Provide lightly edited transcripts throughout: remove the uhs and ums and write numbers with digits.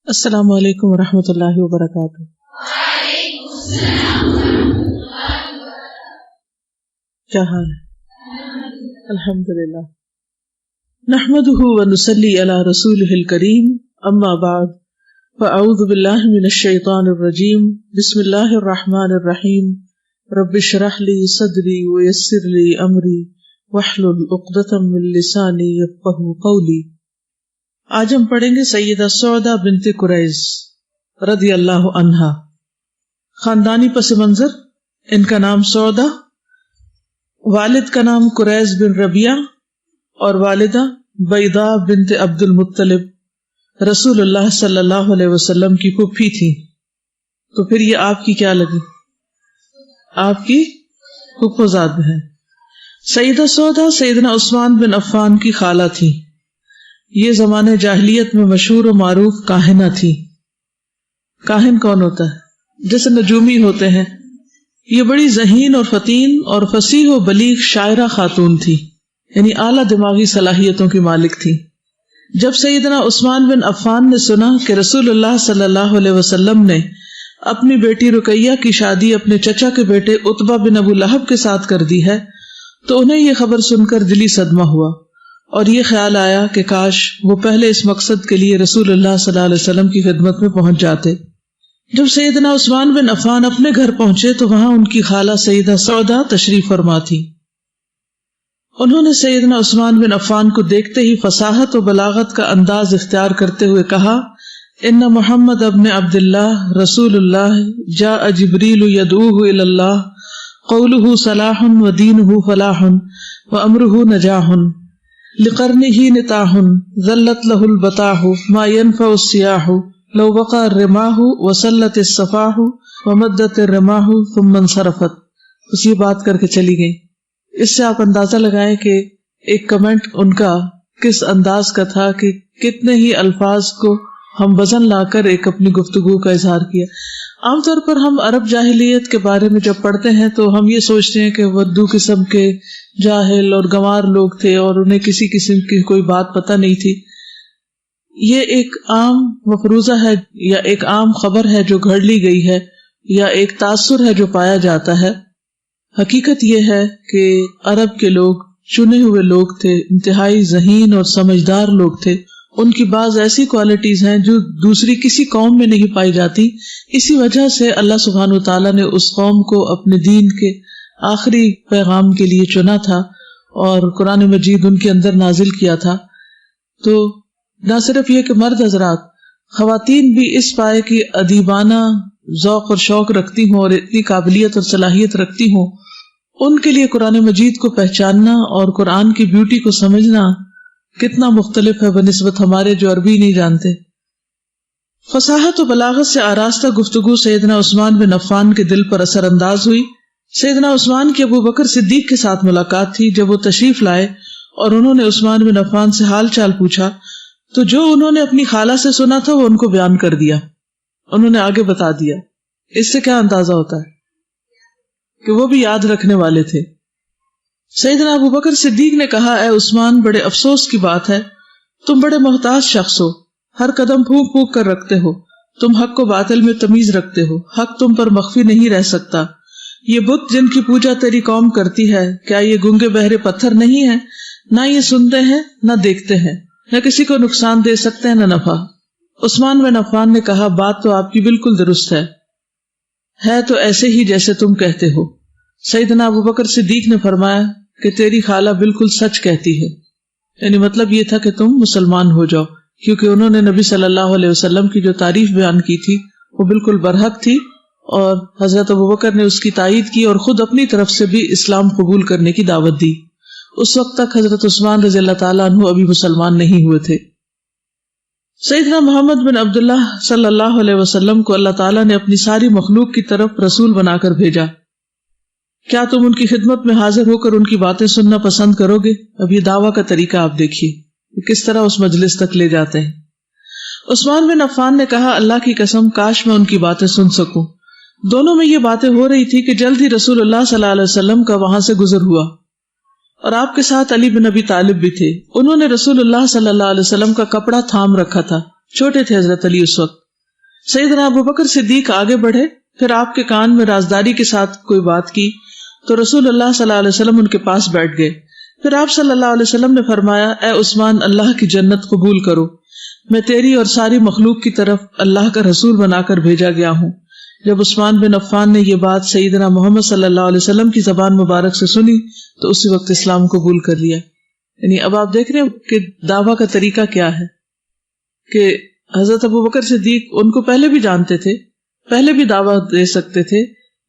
السلام علیکم ورحمۃ اللہ وبرکاتہ۔ کیا حال ہے؟ الحمدللہ نحمده ونصلی علی رسولہ الکریم، اما بعد فاعوذ باللہ من الشیطان الرجیم، بسم اللہ الرحمن الرحیم، رب اشرح لی صدری ویسر لی امری واحلل عقدۃ من لسانی یفقہوا قولی۔ آج ہم پڑھیں گے سیدہ سعدہ بنت قریظ رضی اللہ عنہا۔ خاندانی پس منظر، ان کا نام سعدہ، والد کا نام قریظ بن ربیعہ اور والدہ بیضاء بنت عبد المطلب رسول اللہ صلی اللہ علیہ وسلم کی پھوپھی تھی۔ تو پھر یہ آپ کی کیا لگی؟ آپ کی پھوپھوزاد ہے۔ سیدہ سعدہ سیدنا عثمان بن عفان کی خالہ تھی۔ یہ زمانے جاہلیت میں مشہور و معروف کاہنہ تھی۔ کاہن کون ہوتا ہے؟ جیسے نجومی ہوتے ہیں۔ یہ بڑی ذہین اور فطین اور فصیح و بلیغ شاعرہ خاتون تھی، یعنی اعلیٰ دماغی صلاحیتوں کی مالک تھی۔ جب سیدنا عثمان بن عفان نے سنا کہ رسول اللہ صلی اللہ علیہ وسلم نے اپنی بیٹی رقیہ کی شادی اپنے چچا کے بیٹے عتبہ بن ابو لہب کے ساتھ کر دی ہے، تو انہیں یہ خبر سن کر دلی صدمہ ہوا اور یہ خیال آیا کہ کاش وہ پہلے اس مقصد کے لیے رسول اللہ صلی اللہ علیہ وسلم کی خدمت میں پہنچ جاتے۔ جب سیدنا عثمان بن عفان اپنے گھر پہنچے تو وہاں ان کی خالہ سیدہ سعدہ تشریف فرما تھی۔ انہوں نے سیدنا عثمان بن عفان کو دیکھتے ہی فصاحت و بلاغت کا انداز اختیار کرتے ہوئے کہا، ان محمد ابن عبد اللہ رسول اللہ جاء جبریل یدعوہ الی اللہ قولہ صلاح و دینہ فلاح و امرہ نجاح لقرنہ نتاح ذلت لہ البطاح ما ينفع السیاح لو وقع الرماح وسلت الصفاح ومدت الرماح ثم انصرفت۔ اس یہ بات کر کے چلی گئی۔ اس سے آپ اندازہ لگائیں کہ ایک کمنٹ ان کا کس انداز کا تھا کہ کتنے ہی الفاظ کو ہم وزن لا کر ایک اپنی گفتگو کا اظہار کیا۔ عام طور پر ہم عرب جاہلیت کے بارے میں جب پڑھتے ہیں تو ہم یہ سوچتے ہیں کہ ودو قسم کے جاہل اور گنوار لوگ تھے اور انہیں کسی قسم کی کوئی بات پتہ نہیں تھی۔ یہ ایک عام مفروضہ ہے یا ایک عام خبر ہے جو گھڑ لی گئی ہے، یا ایک تاثر ہے جو پایا جاتا ہے۔ حقیقت یہ ہے کہ عرب کے لوگ چنے ہوئے لوگ تھے، انتہائی ذہین اور سمجھدار لوگ تھے۔ ان کی بعض ایسی کوالٹیز ہیں جو دوسری کسی قوم میں نہیں پائی جاتی۔ اسی وجہ سے اللہ سبحانہ وتعالیٰ نے اس قوم کو اپنے دین کے آخری پیغام کے لیے چنا تھا اور قرآن مجید ان کے اندر نازل کیا تھا۔ تو نہ صرف یہ کہ مرد حضرات، خواتین بھی اس پائے کی ادیبانہ ذوق اور شوق رکھتی ہوں اور اتنی قابلیت اور صلاحیت رکھتی ہوں، ان کے لیے قرآن مجید کو پہچاننا اور قرآن کی بیوٹی کو سمجھنا کتنا مختلف ہے بنسبت ہمارے جو عربی نہیں جانتے۔ فصاحت و بلاغت سے آراستہ گفتگو سیدنا عثمان بن عفان کے دل پر اثر انداز ہوئی۔ سیدنا عثمان کی ابو بکر صدیق کے ساتھ ملاقات تھی۔ جب وہ تشریف لائے اور انہوں نے عثمان بن عفان سے حال چال پوچھا تو جو انہوں نے اپنی خالہ سے سنا تھا وہ ان کو بیان کر دیا، انہوں نے آگے بتا دیا۔ اس سے کیا اندازہ ہوتا ہے کہ وہ بھی یاد رکھنے والے تھے۔ سیدنا ابو بکر صدیق نے کہا، اے عثمان، بڑے افسوس کی بات ہے، تم بڑے محتاج شخص ہو، ہر قدم پھونک پھونک کر رکھتے ہو، تم حق و باطل میں تمیز رکھتے ہو، حق تم پر مخفی نہیں رہ سکتا۔ یہ بت جن کی پوجا تیری قوم کرتی ہے، کیا یہ گنگے بہرے پتھر نہیں ہیں؟ نہ یہ سنتے ہیں نہ دیکھتے ہیں، نہ کسی کو نقصان دے سکتے ہیں نہ نفع۔ عثمان بن عفان نے کہا، بات تو آپ کی بالکل درست ہے تو ایسے ہی جیسے تم کہتے ہو۔ سیدنا ابو بکر صدیق نے فرمایا کہ تیری خالہ بالکل سچ کہتی ہے، یعنی مطلب یہ تھا کہ تم مسلمان ہو جاؤ، کیونکہ انہوں نے نبی صلی اللہ علیہ وسلم کی جو تعریف بیان کی تھی وہ بالکل برحق تھی، اور حضرت ابو بکر نے اس کی تائید کی اور خود اپنی طرف سے بھی اسلام قبول کرنے کی دعوت دی۔ اس وقت تک حضرت عثمان رضی اللہ تعالیٰ عنہ ابھی مسلمان نہیں ہوئے تھے۔ سیدنا محمد بن عبداللہ صلی اللہ علیہ وسلم کو اللہ تعالیٰ نے اپنی ساری مخلوق کی طرف رسول بنا کر بھیجا۔ کیا تم ان کی خدمت میں حاضر ہو کر ان کی باتیں سننا پسند کرو گے؟ اب یہ دعویٰ کا طریقہ آپ دیکھیے کس طرح اس مجلس تک لے جاتے ہیں۔ عثمان بن عفان نے کہا، اللہ کی قسم کاش میں ان کی باتیں سن سکوں۔ دونوں میں یہ باتیں ہو رہی تھی کہ جلد ہی رسول اللہ صلی اللہ علیہ وسلم کا وہاں سے گزر ہوا اور آپ کے ساتھ علی بن ابی طالب بھی تھے۔ انہوں نے رسول اللہ صلی اللہ علیہ وسلم کا کپڑا تھام رکھا تھا چھوٹے تھے حضرت علی اس وقت. سیدنا ابوبکر صدیق آگے بڑھے, پھر آپ کے کان میں رازداری کے ساتھ کوئی بات کی تو رسول اللہ صلی اللہ علیہ وسلم ان کے پاس بیٹھ گئے. پھر آپ صلی اللہ علیہ وسلم نے فرمایا, اے عثمان, اللہ کی جنت قبول کرو, میں تیری اور ساری مخلوق کی طرف اللہ کا رسول بنا کر بھیجا گیا ہوں. جب عثمان بن عفان نے یہ بات سیدنا محمد صلی اللہ علیہ وسلم کی زبان مبارک سے سنی تو اسی وقت اسلام قبول کر لیا. یعنی اب آپ دیکھ رہے ہیں کہ دعویٰ کا طریقہ کیا ہے, کہ حضرت ابوبکر صدیق ان کو پہلے بھی جانتے تھے, پہلے بھی دعویٰ دے سکتے تھے,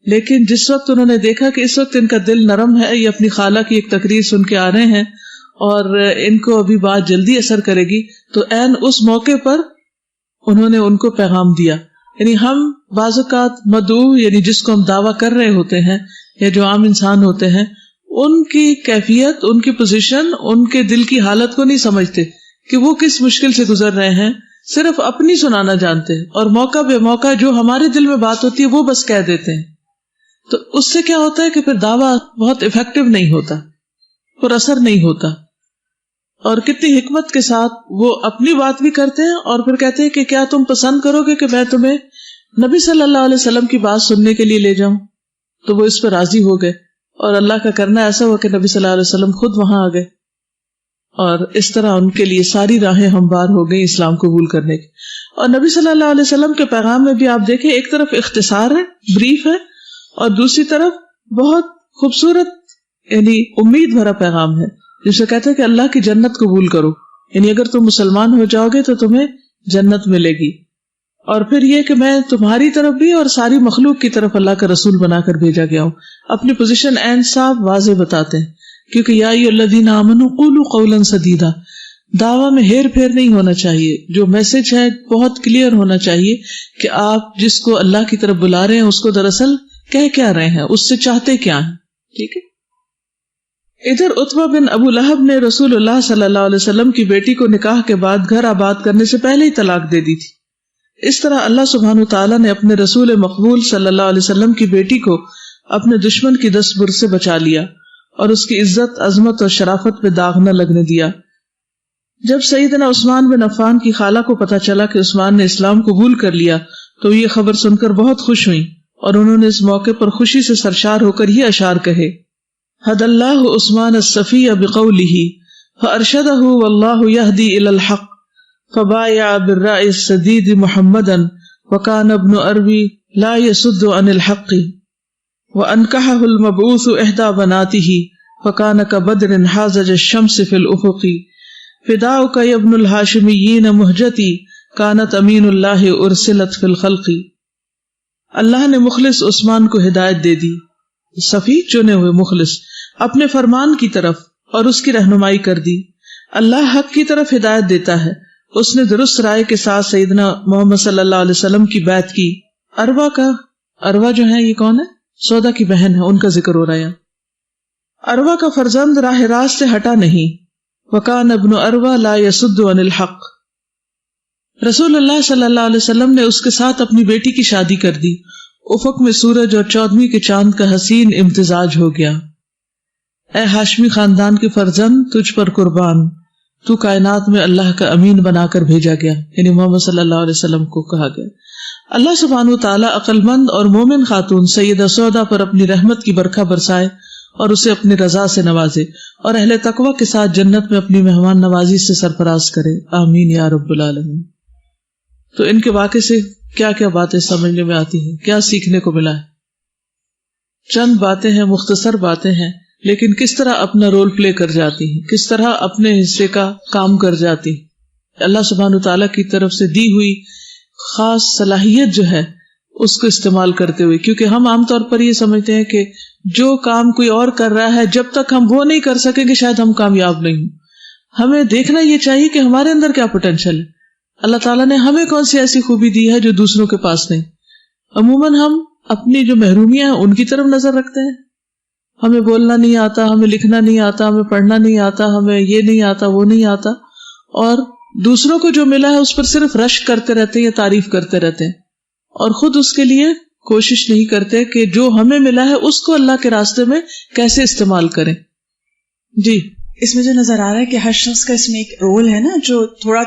لیکن جس وقت انہوں نے دیکھا کہ اس وقت ان کا دل نرم ہے, یہ اپنی خالہ کی ایک تقریر سن کے آ رہے ہیں اور ان کو ابھی بات جلدی اثر کرے گی, تو عین اس موقع پر انہوں نے ان کو پیغام دیا. یعنی ہم بعض اوقات مدعو, یعنی جس کو ہم دعویٰ کر رہے ہوتے ہیں یا جو عام انسان ہوتے ہیں, ان کی کیفیت, ان کی پوزیشن, ان کے دل کی حالت کو نہیں سمجھتے کہ وہ کس مشکل سے گزر رہے ہیں, صرف اپنی سنانا جانتے ہیں اور موقع بے موقع جو ہمارے دل میں بات ہوتی ہے وہ بس کہہ دیتے ہیں. تو اس سے کیا ہوتا ہے کہ پھر دعویٰ بہت افیکٹو نہیں ہوتا, پر اثر نہیں ہوتا. اور کتنی حکمت کے ساتھ وہ اپنی بات بھی کرتے ہیں اور پھر کہتے ہیں کہ کیا تم پسند کرو گے کہ میں تمہیں نبی صلی اللہ علیہ وسلم کی بات سننے کے لیے لے جاؤں. تو وہ اس پر راضی ہو گئے اور اللہ کا کرنا ایسا ہوا کہ نبی صلی اللہ علیہ وسلم خود وہاں آ گئے اور اس طرح ان کے لیے ساری راہیں ہموار ہو گئی اسلام قبول کرنے کی. اور نبی صلی اللہ علیہ وسلم کے پیغام میں بھی آپ دیکھیں, ایک طرف اختصار ہے, بریف ہے, اور دوسری طرف بہت خوبصورت یعنی امید بھرا پیغام ہے, جسے کہتے ہیں کہ اللہ کی جنت قبول کرو, یعنی اگر تم مسلمان ہو جاؤ گے تو تمہیں جنت ملے گی. اور پھر یہ کہ میں تمہاری طرف بھی اور ساری مخلوق کی طرف اللہ کا رسول بنا کر بھیجا گیا ہوں. اپنی پوزیشن عین صاف واضح بتاتے ہیں, کیونکہ یا ایھا الذین آمنوا قولوا قولا سدیدا, دعویٰ میں ہیر پھیر نہیں ہونا چاہیے. جو میسج ہے بہت کلیئر ہونا چاہیے کہ آپ جس کو اللہ کی طرف بلا رہے ہیں اس کو دراصل کہہ کیا رہے ہیں, اس سے چاہتے کیا ہیں. ٹھیک ہے. ادھر عتبہ بن ابو لہب نے رسول اللہ صلی اللہ علیہ وسلم کی بیٹی کو نکاح کے بعد گھر آباد کرنے سے پہلے ہی طلاق دے دی تھی. اس طرح اللہ سبحانہ وتعالیٰ نے اپنے رسول مقبول صلی اللہ علیہ وسلم کی بیٹی کو اپنے دشمن کی دست برد سے بچا لیا اور اس کی عزت, عظمت اور شرافت پہ داغ نہ لگنے دیا. جب سیدنا عثمان بن عفان کی خالہ کو پتہ چلا کہ عثمان نے اسلام قبول کر لیا تو یہ خبر سن کر بہت خوش ہوئی اور انہوں نے اس موقع پر خوشی سے سرشار ہو کر یہ اشعار کہے, حد اللہ عثمان الصفی بقولہ فارشدہ واللہ یہدی الی الحق فبايع بالرأي السديد محمدا وكان ابن أروي لا يسد عن الحق وأنكحه المبعوث إحدى بناته فكان كبدر حازج الشمس في الأفق فداؤك يا ابن الهاشميين مهجتي كانت أمين الله أرسلت في الخلق. اللہ نے مخلص عثمان کو ہدایت دے دی, صفی چنے ہوئے مخلص, اپنے فرمان کی طرف اور اس کی رہنمائی کر دی. اللہ حق کی طرف ہدایت دیتا ہے. اس نے درست رائے کے ساتھ سیدنا محمد صلی اللہ علیہ وسلم کی بیعت کی. اروا جو ہے یہ کون ہے؟ سودا کی بہن ہے, ان کا ذکر ہو رہا ہے. اروا کا فرزند راہ راست سے ہٹا نہیں. وکان ابن اروا لا یصد عن الحق. رسول اللہ صلی اللہ علیہ وسلم نے اس کے ساتھ اپنی بیٹی کی شادی کر دی. افق میں سورج اور 14ویں کے چاند کا حسین امتزاج ہو گیا. اے ہاشمی خاندان کے فرزند, تجھ پر قربان, تو کائنات میں اللہ کا امین بنا کر بھیجا گیا, یعنی محمد صلی اللہ علیہ وسلم کو کہا گیا. اللہ سبحانہ وتعالیٰ عقل مند اور مومن خاتون سیدہ سودا پر اپنی رحمت کی برکھا برسائے اور اسے اپنی رضا سے نوازے اور اہل تقوی کے ساتھ جنت میں اپنی مہمان نوازی سے سرفراز کرے, آمین یا رب العالمین. تو ان کے واقعے سے کیا کیا باتیں سمجھنے میں آتی ہیں, کیا سیکھنے کو ملا ہے؟ چند باتیں ہیں, مختصر باتیں ہیں, لیکن کس طرح اپنا رول پلے کر جاتی ہیں, کس طرح اپنے حصے کا کام کر جاتی. اللہ سبحانہ تعالیٰ کی طرف سے دی ہوئی خاص صلاحیت جو ہے اس کو استعمال کرتے ہوئے, کیونکہ ہم عام طور پر یہ سمجھتے ہیں کہ جو کام کوئی اور کر رہا ہے جب تک ہم وہ نہیں کر سکیں گے شاید ہم کامیاب نہیں ہوں. ہمیں دیکھنا یہ چاہیے کہ ہمارے اندر کیا پوٹینشیل ہے, اللہ تعالیٰ نے ہمیں کون سی ایسی خوبی دی ہے جو دوسروں کے پاس نہیں. عموماً ہم اپنی جو محرومیاں ہیں ان کی طرف نظر رکھتے ہیں. ہمیں بولنا نہیں آتا, ہمیں لکھنا نہیں آتا, ہمیں پڑھنا نہیں آتا, ہمیں یہ نہیں آتا, وہ نہیں آتا, اور دوسروں کو جو ملا ہے اس پر صرف رشک کرتے رہتے ہیں یا تعریف کرتے رہتے ہیں, اور خود اس کے لیے کوشش نہیں کرتے کہ جو ہمیں ملا ہے اس کو اللہ کے راستے میں کیسے استعمال کریں. جی اس میں جو نظر آ رہا ہے کہ ہر شخص کا اس میں ایک رول ہے نا جو تھوڑا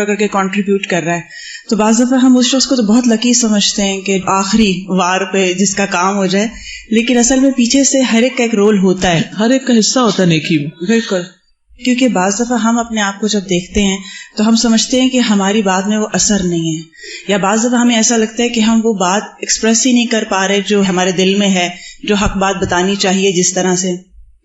کر کے کنٹریبیوٹ کر رہا ہے. تو بعض دفعہ ہم اس شخص کو تو بہت لکی سمجھتے ہیں کہ آخری وار پہ جس کا کام ہو جائے، لیکن اصل میں پیچھے سے ہر ایک کا ایک رول ہوتا ہے، ہر ایک کا حصہ ہوتا ہے نیکی میں. بالکل. کیونکہ بعض دفعہ ہم اپنے آپ کو جب دیکھتے ہیں تو ہم سمجھتے ہیں کہ ہماری بات میں وہ اثر نہیں ہے، یا بعض دفعہ ہمیں ایسا لگتا ہے کہ ہم وہ بات ایکسپریس ہی نہیں کر پا رہے جو ہمارے دل میں ہے، جو حق بات بتانی چاہیے جس طرح سے.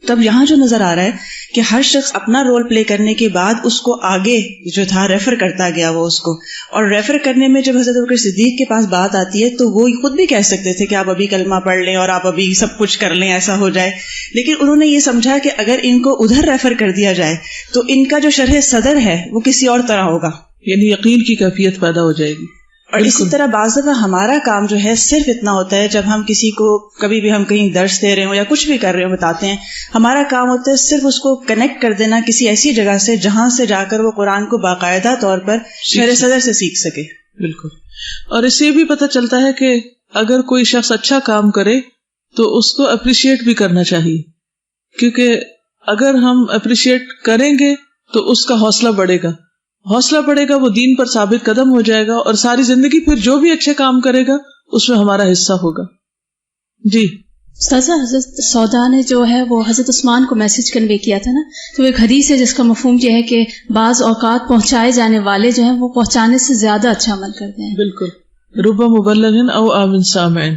تب یہاں جو نظر آ رہا ہے کہ ہر شخص اپنا رول پلے کرنے کے بعد اس کو آگے جو تھا ریفر کرتا گیا وہ اس کو، اور ریفر کرنے میں جب حضرت ابوبکر صدیق کے پاس بات آتی ہے تو وہ خود بھی کہہ سکتے تھے کہ آپ ابھی کلمہ پڑھ لیں اور آپ ابھی سب کچھ کر لیں، ایسا ہو جائے. لیکن انہوں نے یہ سمجھا کہ اگر ان کو ادھر ریفر کر دیا جائے تو ان کا جو شرح صدر ہے وہ کسی اور طرح ہوگا، یعنی یقین کی کیفیت پیدا ہو جائے گی. اور اسی طرح بعض دفعہ ہمارا کام جو ہے صرف اتنا ہوتا ہے، جب ہم کسی کو کبھی بھی ہم کہیں درس دے رہے ہوں یا کچھ بھی کر رہے ہوں بتاتے ہیں، ہمارا کام ہوتا ہے صرف اس کو کنیکٹ کر دینا کسی ایسی جگہ سے جہاں سے جا کر وہ قرآن کو باقاعدہ طور پر شرح صدر سے سیکھ سکے. بالکل. اور اس سے بھی پتہ چلتا ہے کہ اگر کوئی شخص اچھا کام کرے تو اس کو اپریشیٹ بھی کرنا چاہیے، کیونکہ اگر ہم اپریشیٹ کریں گے تو اس کا حوصلہ بڑھے گا، وہ دین پر ثابت قدم ہو جائے گا، اور ساری زندگی پھر جو بھی اچھے کام کرے گا اس میں ہمارا حصہ ہوگا. جی استاذہ، حضرت سودا نے جو ہے وہ حضرت عثمان کو میسج کنوے کیا تھا نا، تو ایک حدیث ہے جس کا مفہوم یہ ہے کہ بعض اوقات پہنچائے جانے والے جو ہیں وہ پہنچانے سے زیادہ اچھا عمل کرتے ہیں. بالکل. رب مبلغ او آمن سامع،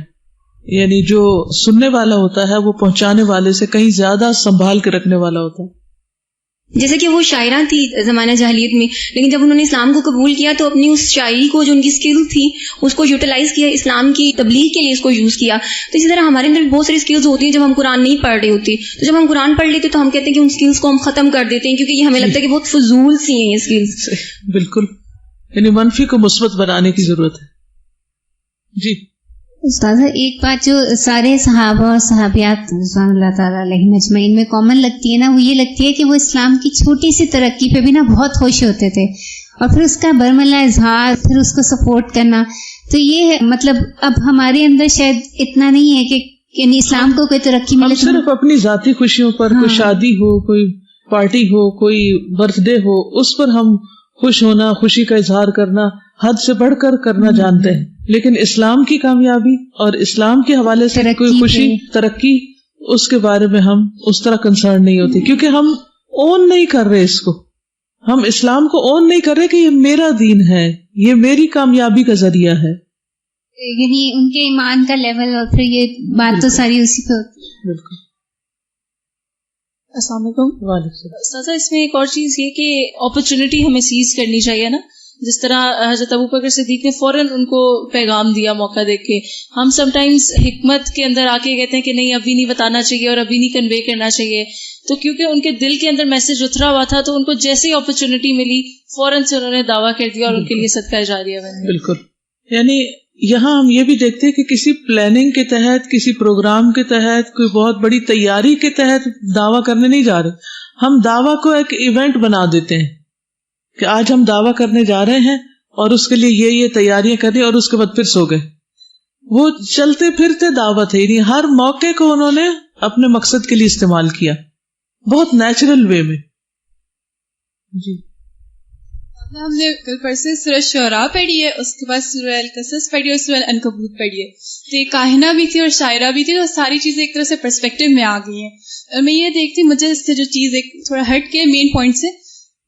یعنی جو سننے والا ہوتا ہے وہ پہنچانے والے سے کہیں زیادہ سنبھال کے رکھنے والا ہوتا ہے. جیسے کہ وہ شاعرہ تھی زمانہ جاہلیت میں، لیکن جب انہوں نے اسلام کو قبول کیا تو اپنی اس شاعری کو جو ان کی اسکل تھی اس کو یوٹیلائز کیا، اسلام کی تبلیغ کے لیے اس کو یوز کیا. تو اسی طرح ہمارے اندر بہت ساری اسکلز ہوتی ہیں جب ہم قرآن نہیں پڑھ رہے ہوتی، تو جب ہم قرآن پڑھ لیتے تو ہم کہتے ہیں کہ ان اسکلز کو ہم ختم کر دیتے ہیں کیونکہ یہ ہمیں لگتا ہے کہ بہت فضول سی ہیں یہ اسکلز. بالکل، یعنی منفی کو مثبت بنانے کی ضرورت ہے. جی استاذہ، ایک بات جو سارے صحابہ اور صحابیات رضوان اللہ تعالیٰ علیہم اجمعین میں کامن لگتی ہے نا، وہ یہ لگتی ہے کہ وہ اسلام کی چھوٹی سی ترقی پہ بھی نا بہت خوش ہوتے تھے، اور پھر اس کا برملا اظہار، پھر اس کو سپورٹ کرنا. تو یہ مطلب اب ہمارے اندر شاید اتنا نہیں ہے کہ یعنی اسلام کو کوئی ترقی ملے. ہم صرف اپنی ذاتی خوشیوں پر، کوئی شادی ہو، کوئی پارٹی ہو، کوئی برتھ ڈے ہو، اس پر ہم خوش ہونا، خوشی کا اظہار کرنا حد سے بڑھ کر کرنا جانتے ہیں، لیکن اسلام کی کامیابی اور اسلام کے حوالے سے کوئی خوشی، ترقی، اس کے بارے میں ہم اس طرح کنسرن نہیں ہوتے، کیونکہ ہم اون نہیں کر رہے اس کو، ہم اسلام کو اون نہیں کر رہے کہ یہ میرا دین ہے، یہ میری کامیابی کا ذریعہ ہے. یعنی ان کے ایمان کا لیول، اور پھر یہ بات تو ساری اسی پہ ہوتی ہے. بالکل. السلام علیکم. وعلیکم. استاذہ، اس میں ایک اور چیز یہ کہ اپرچونٹی ہمیں سیز کرنی چاہیے نا، جس طرح حضرت ابوبکر صدیق نے فوراً ان کو پیغام دیا موقع دیکھ کے. ہم سم ٹائمز حکمت کے اندر آ کے کہتے ہیں کہ نہیں ابھی نہیں بتانا چاہیے اور ابھی نہیں کنوے کرنا چاہیے، تو کیونکہ ان کے دل کے اندر میسج اترا ہوا تھا تو ان کو جیسے ہی اپرچونٹی ملی فوراً سے انہوں نے دعویٰ کر دیا اور ان کے لیے صدقہ جاریہ بن گیا. بالکل. یعنی یہاں ہم یہ بھی دیکھتے ہیں کہ کسی پلاننگ کے تحت، کسی پروگرام کے تحت، کوئی بہت بڑی تیاری کے تحت دعویٰ کرنے نہیں جا رہے، ہم دعویٰ کو ایک ایونٹ بنا دیتے ہیں کہ آج ہم دعویٰ کرنے جا رہے ہیں اور اس کے لیے یہ تیاریاں کرنی، اور اس کے بعد پھر سو گئے. وہ چلتے پھرتے دعوت ہے، یعنی ہر موقع کو انہوں نے اپنے مقصد کے لیے استعمال کیا، بہت نیچرل وے میں. جی ہم نے کل پرسوں سورہ شعراء پڑھی ہے، اس کے بعد سورہ القصص پڑھی ہے اور سورہ العنکبوت پڑھی ہے. تو یہ کاہنہ بھی تھی اور شاعرہ بھی تھی، تو ساری چیزیں ایک طرح سے پرسپیکٹو میں آ گئی ہیں. اور میں یہ دیکھتی ہوں، مجھے اس سے جو چیز ایک تھوڑا ہٹ کے مین پوائنٹ سے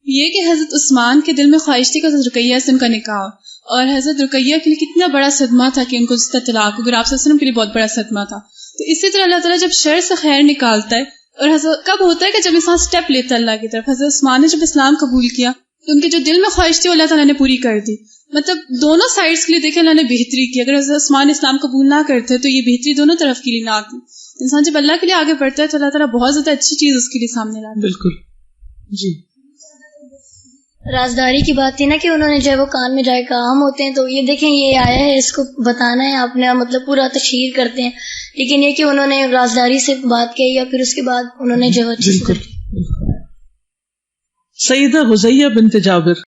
یہ کہ حضرت عثمان کے دل میں خواہش تھی کہ حضرت رقیہ سے ان کا نکاح، اور حضرت رقیہ کے لیے کتنا بڑا صدمہ تھا کہ ان کو اس کا طلاق ہو، آپ صلی اللہ علیہ وسلم کے لیے بہت بڑا صدمہ تھا. تو اسی طرح اللہ تعالیٰ جب شر سے خیر نکالتا ہے، اور حضرت کب ہوتا ہے کہ جب انسان اسٹیپ لیتا ہے اللہ کی طرف. حضرت عثمان نے جب اسلام قبول کیا تو ان کے جو دل میں خواہش تھی وہ اللہ تعالیٰ نے پوری کر دی. مطلب دونوں سائڈس کے لیے دیکھیں اللہ نے بہتری کی. اگر حضرت عثمان اسلام قبول نہ کرتے تو یہ بہتری دونوں طرف کے لیے نہ آتی. انسان جب اللہ کے لیے آگے بڑھتا ہے تو اللہ تعالیٰ بہت زیادہ اچھی چیز اس کے لیے سامنے لاتا ہے. بالکل. جی رازداری کی بات تھی نا کہ انہوں نے جو ہے وہ کان میں جائے کام ہوتے ہیں، تو یہ دیکھیں یہ آیا ہے، اس کو بتانا ہے آپ نے، مطلب پورا تشہیر کرتے ہیں، لیکن یہ کہ انہوں نے رازداری سے بات کی یا پھر اس کے بعد انہوں نے جو سیدہ غزیہ بنت جابر